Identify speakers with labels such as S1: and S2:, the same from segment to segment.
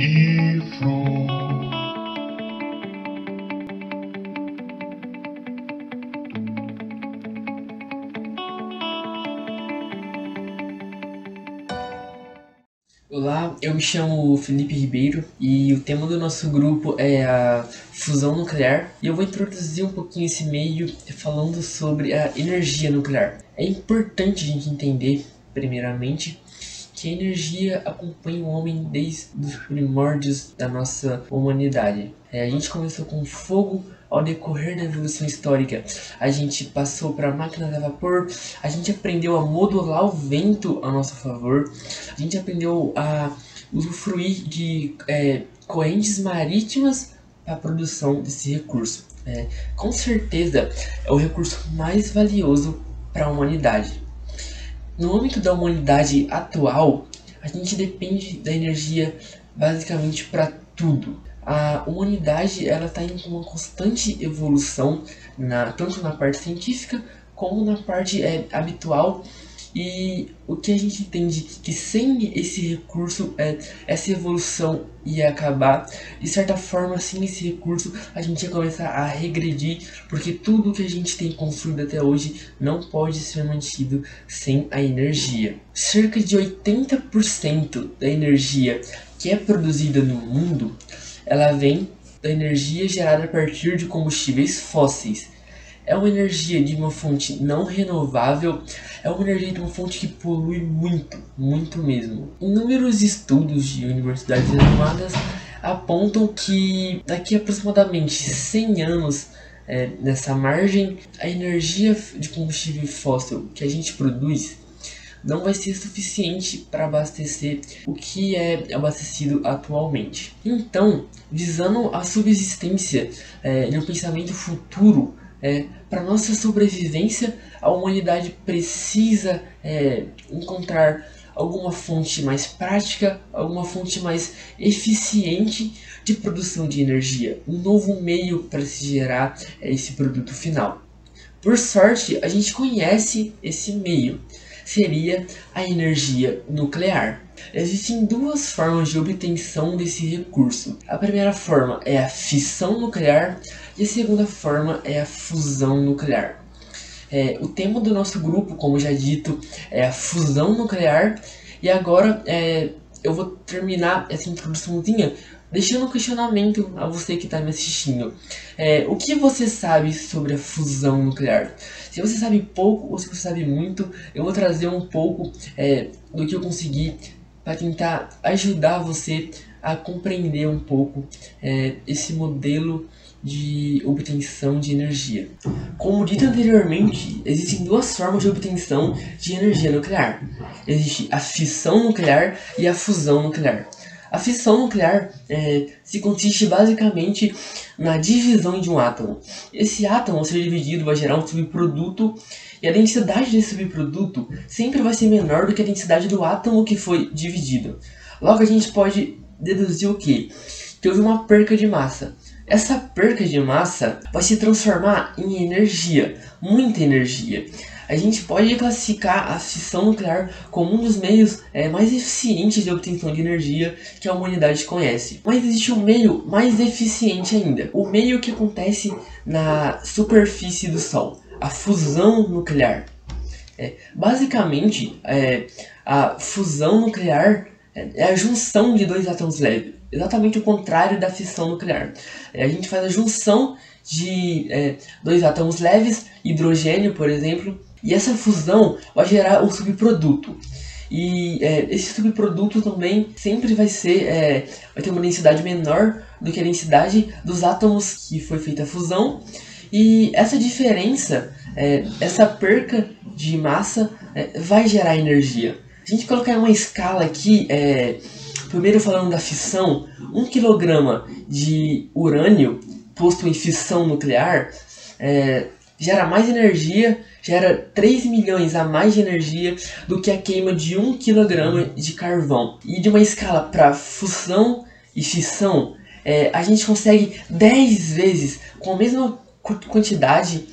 S1: Ifro.
S2: Olá, eu me chamo Felipe Ribeiro e o tema do nosso grupo é a fusão nuclear e eu vou introduzir um pouquinho esse meio falando sobre a energia nuclear. É importante a gente entender, primeiramente, que a energia acompanha o homem desde os primórdios da nossa humanidade. A gente começou com fogo. Ao decorrer da evolução histórica, a gente passou para máquinas a vapor, a gente aprendeu a modular o vento a nosso favor, a gente aprendeu a usufruir de correntes marítimas para a produção desse recurso. Com certeza é o recurso mais valioso para a humanidade. No âmbito da humanidade atual, a gente depende da energia basicamente para tudo. A humanidade está em uma constante evolução, tanto na parte científica como na parte habitual. E o que a gente entende que sem esse recurso, essa evolução ia acabar. De certa forma, sem esse recurso, a gente ia começar a regredir, porque tudo que a gente tem construído até hoje não pode ser mantido sem a energia. Cerca de 80% da energia que é produzida no mundo, ela vem da energia gerada a partir de combustíveis fósseis. É uma energia de uma fonte não renovável, é uma energia de uma fonte que polui muito, muito mesmo. Inúmeros estudos de universidades renomadas apontam que daqui a aproximadamente 100 anos, nessa margem, a energia de combustível fóssil que a gente produz não vai ser suficiente para abastecer o que é abastecido atualmente. Então, visando a subsistência no pensamento futuro, para nossa sobrevivência, a humanidade precisa encontrar alguma fonte mais prática, alguma fonte mais eficiente de produção de energia, um novo meio para se gerar esse produto final. Por sorte, a gente conhece esse meio. Seria a energia nuclear. Existem duas formas de obtenção desse recurso. A primeira forma é a fissão nuclear e a segunda forma é a fusão nuclear. O tema do nosso grupo, como já dito, é a fusão nuclear. E agora eu vou terminar essa introduçãozinha deixando um questionamento a você que está me assistindo. O que você sabe sobre a fusão nuclear? Se você sabe pouco ou se você sabe muito, eu vou trazer um pouco do que eu consegui para tentar ajudar você a compreender um pouco esse modelo de obtenção de energia. Como dito anteriormente, existem duas formas de obtenção de energia nuclear. Existe a fissão nuclear e a fusão nuclear. A fissão nuclear se consiste basicamente na divisão de um átomo. Esse átomo, ao ser dividido, vai gerar um subproduto, e a densidade desse subproduto sempre vai ser menor do que a densidade do átomo que foi dividido. Logo, a gente pode deduzir o quê? Que houve uma perca de massa. Essa perca de massa vai se transformar em energia, muita energia. A gente pode classificar a fissão nuclear como um dos meios mais eficientes de obtenção de energia que a humanidade conhece. Mas existe um meio mais eficiente ainda, o meio que acontece na superfície do Sol, a fusão nuclear. Basicamente, a fusão nuclear é a junção de dois átomos leves, exatamente o contrário da fissão nuclear. A gente faz a junção de dois átomos leves, hidrogênio, por exemplo, e essa fusão vai gerar um subproduto. E esse subproduto também sempre vai ter uma densidade menor do que a densidade dos átomos que foi feita a fusão. E essa diferença, essa perca de massa, vai gerar energia. Se a gente colocar em uma escala aqui, primeiro falando da fissão, 1 kg de urânio posto em fissão nuclear gera mais energia, gera 3 milhões a mais de energia do que a queima de 1 kg de carvão. E de uma escala para fusão e fissão, a gente consegue 10 vezes, com a mesma quantidade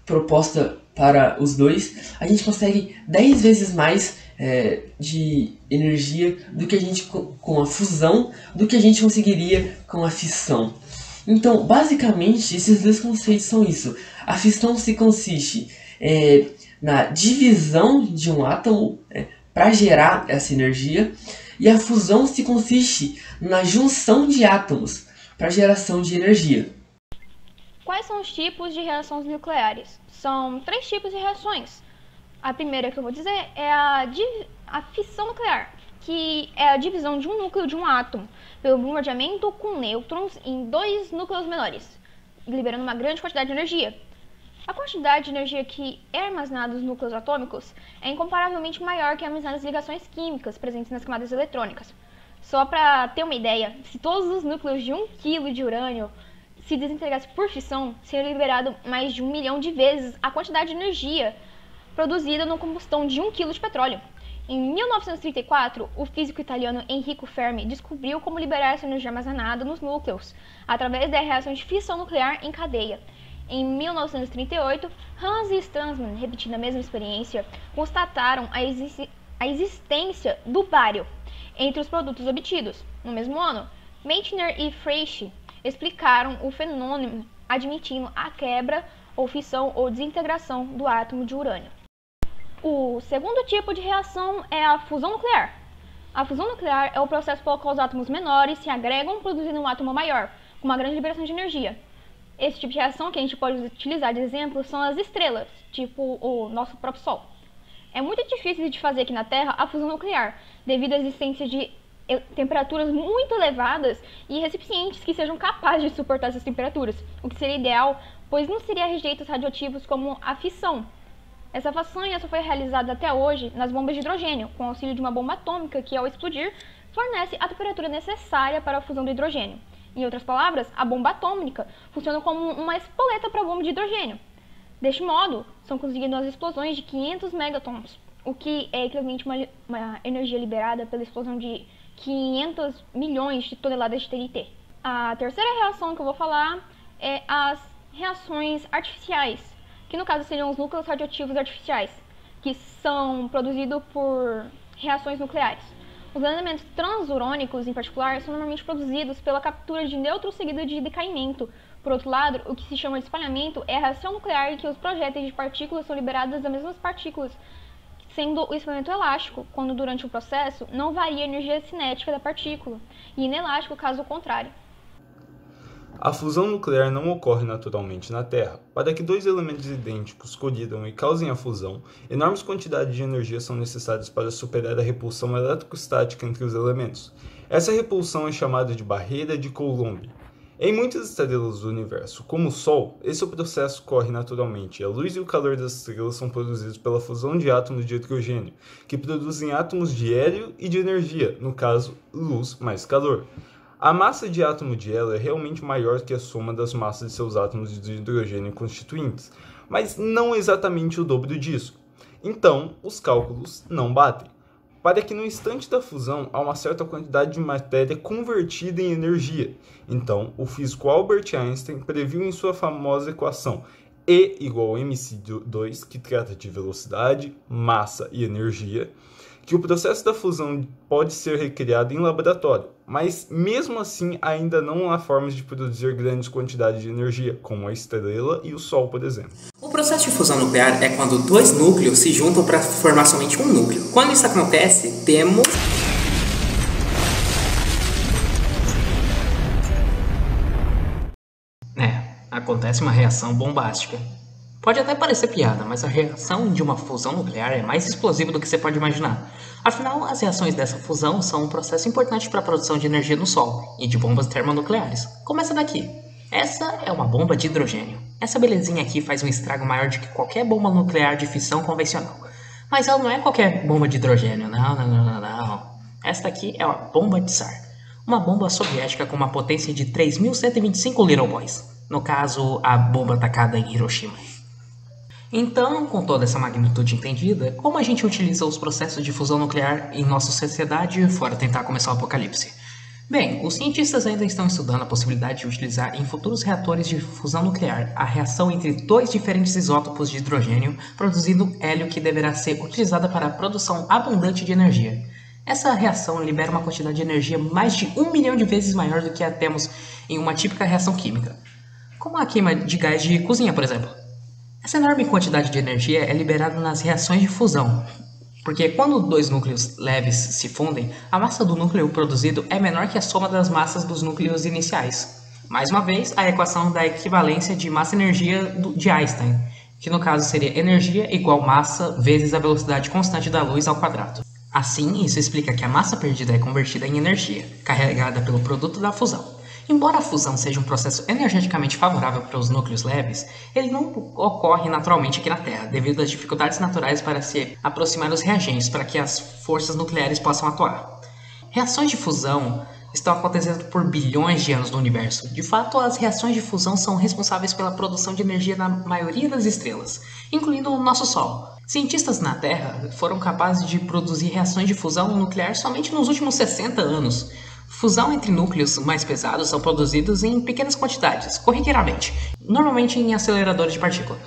S2: proposta para os dois, a gente consegue 10 vezes mais de energia do que a gente com a fusão do que a gente conseguiria com a fissão. Então, basicamente, esses dois conceitos são isso. A fissão se consiste na divisão de um átomo para gerar essa energia, e a fusão se consiste na junção de átomos para geração de energia.
S1: Quais são os tipos de reações nucleares? São 3 tipos de reações. A primeira que eu vou dizer é a fissão nuclear, que é a divisão de um núcleo de um átomo pelo bombardeamento com nêutrons em 2 núcleos menores, liberando uma grande quantidade de energia. A quantidade de energia que é armazenada nos núcleos atômicos é incomparavelmente maior que a armazenada nas ligações químicas presentes nas camadas eletrônicas. Só para ter uma ideia, se todos os núcleos de 1 kg de urânio se desintegrassem por fissão, seria liberado mais de 1 milhão de vezes a quantidade de energia produzida na combustão de 1 kg de petróleo. Em 1934, o físico italiano Enrico Fermi descobriu como liberar essa energia armazenada nos núcleos, através da reação de fissão nuclear em cadeia. Em 1938, Hans e Strassmann, repetindo a mesma experiência, constataram a existência do bário entre os produtos obtidos. No mesmo ano, Meitner e Frege explicaram o fenômeno admitindo a quebra ou fissão ou desintegração do átomo de urânio. O segundo tipo de reação é a fusão nuclear. A fusão nuclear é o processo pelo qual os átomos menores se agregam produzindo um átomo maior, com uma grande liberação de energia. Esse tipo de reação que a gente pode utilizar de exemplo são as estrelas, tipo o nosso próprio Sol. É muito difícil de fazer aqui na Terra a fusão nuclear, devido à existência de temperaturas muito elevadas e recipientes que sejam capazes de suportar essas temperaturas, o que seria ideal, pois não seria rejeitos radioativos como a fissão. Essa façanha só foi realizada até hoje nas bombas de hidrogênio, com o auxílio de uma bomba atômica que, ao explodir, fornece a temperatura necessária para a fusão do hidrogênio. Em outras palavras, a bomba atômica funciona como uma espoleta para a bomba de hidrogênio. Deste modo, são conseguidas explosões de 500 megatons, o que é equivalente a uma energia liberada pela explosão de 500 milhões de toneladas de TNT. A terceira reação que eu vou falar é as reações artificiais, que no caso seriam os núcleos radioativos artificiais, que são produzidos por reações nucleares. Os elementos transurônicos, em particular, são normalmente produzidos pela captura de nêutrons seguido de decaimento. Por outro lado, o que se chama de espalhamento é a reação nuclear em que os projéteis de partículas são liberadas das mesmas partículas, sendo o espalhamento elástico, quando durante o processo não varia a energia cinética da partícula, e inelástico caso contrário.
S3: A fusão nuclear não ocorre naturalmente na Terra. Para que 2 elementos idênticos colidam e causem a fusão, enormes quantidades de energia são necessárias para superar a repulsão eletrostática entre os elementos. Essa repulsão é chamada de barreira de Coulomb. Em muitas estrelas do universo, como o Sol, esse processo ocorre naturalmente. A luz e o calor das estrelas são produzidos pela fusão de átomos de hidrogênio, que produzem átomos de hélio e de energia, no caso, luz mais calor. A massa de átomo de hélio é realmente maior que a soma das massas de seus átomos de hidrogênio constituintes, mas não exatamente o dobro disso. Então, os cálculos não batem. Para que no instante da fusão há uma certa quantidade de matéria convertida em energia. Então, o físico Albert Einstein previu em sua famosa equação E igual a mc2, que trata de velocidade, massa e energia, que o processo da fusão pode ser recriado em laboratório, mas mesmo assim ainda não há formas de produzir grandes quantidades de energia, como a estrela e o Sol, por exemplo.
S4: O processo de fusão nuclear é quando 2 núcleos se juntam para formar somente um núcleo. Quando isso acontece, temos...
S5: Acontece uma reação bombástica. Pode até parecer piada, mas a reação de uma fusão nuclear é mais explosiva do que você pode imaginar. Afinal, as reações dessa fusão são um processo importante para a produção de energia no Sol e de bombas termonucleares. Começa daqui. Essa é uma bomba de hidrogênio. Essa belezinha aqui faz um estrago maior do que qualquer bomba nuclear de fissão convencional. Mas ela não é qualquer bomba de hidrogênio, não. Esta aqui é uma bomba de Tsar. Uma bomba soviética com uma potência de 3.125 Little Boys. No caso, a bomba atacada em Hiroshima. Então, com toda essa magnitude entendida, como a gente utiliza os processos de fusão nuclear em nossa sociedade, fora tentar começar o apocalipse? Bem, os cientistas ainda estão estudando a possibilidade de utilizar em futuros reatores de fusão nuclear a reação entre dois diferentes isótopos de hidrogênio, produzindo hélio que deverá ser utilizada para a produção abundante de energia. Essa reação libera uma quantidade de energia mais de 1 milhão de vezes maior do que a temos em uma típica reação química, como a queima de gás de cozinha, por exemplo. Essa enorme quantidade de energia é liberada nas reações de fusão, porque quando dois núcleos leves se fundem, a massa do núcleo produzido é menor que a soma das massas dos núcleos iniciais. Mais uma vez, a equação da equivalência de massa-energia de Einstein, que no caso seria energia igual massa vezes a velocidade constante da luz ao quadrado. Assim, isso explica que a massa perdida é convertida em energia, carregada pelo produto da fusão. Embora a fusão seja um processo energeticamente favorável para os núcleos leves, ele não ocorre naturalmente aqui na Terra, devido às dificuldades naturais para se aproximar dos reagentes para que as forças nucleares possam atuar. Reações de fusão estão acontecendo por bilhões de anos no universo. De fato, as reações de fusão são responsáveis pela produção de energia na maioria das estrelas, incluindo o nosso Sol. Cientistas na Terra foram capazes de produzir reações de fusão nuclear somente nos últimos 60 anos. Fusão entre núcleos mais pesados são produzidos em pequenas quantidades, corriqueiramente, normalmente em aceleradores de partícula.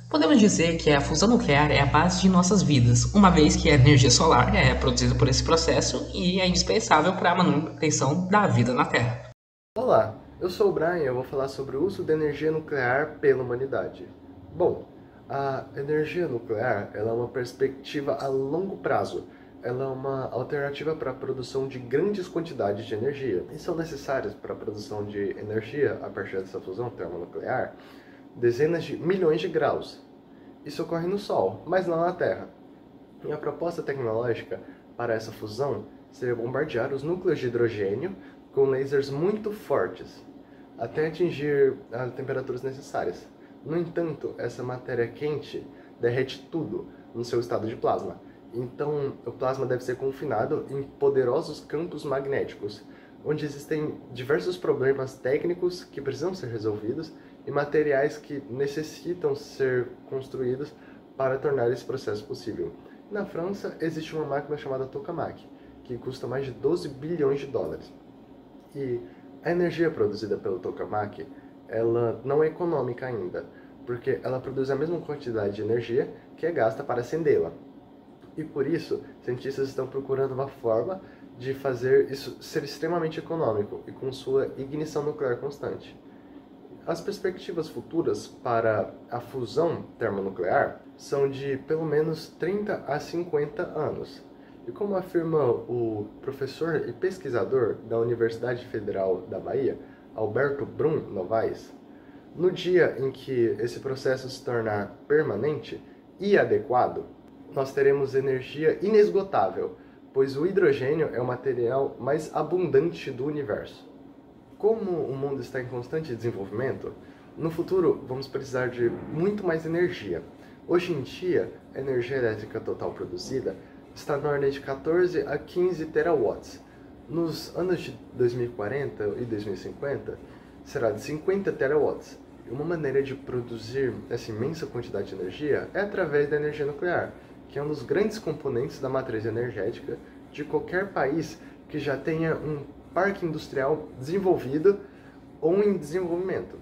S5: Podemos dizer que a fusão nuclear é a base de nossas vidas, uma vez que a energia solar é produzida por esse processo e é indispensável para a manutenção da vida na Terra.
S6: Olá, eu sou o Brian e eu vou falar sobre o uso da energia nuclear pela humanidade. Bom, a energia nuclear ela é uma perspectiva a longo prazo. Ela é uma alternativa para a produção de grandes quantidades de energia. E são necessárias para a produção de energia a partir dessa fusão termonuclear dezenas de milhões de graus. Isso ocorre no Sol, mas não na Terra. E a proposta tecnológica para essa fusão seria bombardear os núcleos de hidrogênio com lasers muito fortes, até atingir as temperaturas necessárias. No entanto, essa matéria quente derrete tudo no seu estado de plasma. Então, o plasma deve ser confinado em poderosos campos magnéticos, onde existem diversos problemas técnicos que precisam ser resolvidos e materiais que necessitam ser construídos para tornar esse processo possível. Na França, existe uma máquina chamada tokamak, que custa mais de 12 bilhões de dólares. E a energia produzida pelo tokamak, ela não é econômica ainda, porque ela produz a mesma quantidade de energia que é gasta para acendê-la. E por isso, cientistas estão procurando uma forma de fazer isso ser extremamente econômico e com sua ignição nuclear constante. As perspectivas futuras para a fusão termonuclear são de pelo menos 30 a 50 anos. E como afirma o professor e pesquisador da Universidade Federal da Bahia, Alberto Brum Novaes, no dia em que esse processo se tornar permanente e adequado, nós teremos energia inesgotável, pois o hidrogênio é o material mais abundante do universo. Como o mundo está em constante desenvolvimento, no futuro vamos precisar de muito mais energia. Hoje em dia, a energia elétrica total produzida está na ordem de 14 a 15 terawatts. Nos anos de 2040 e 2050, será de 50 terawatts. E uma maneira de produzir essa imensa quantidade de energia é através da energia nuclear, que é um dos grandes componentes da matriz energética de qualquer país que já tenha um parque industrial desenvolvido ou em desenvolvimento.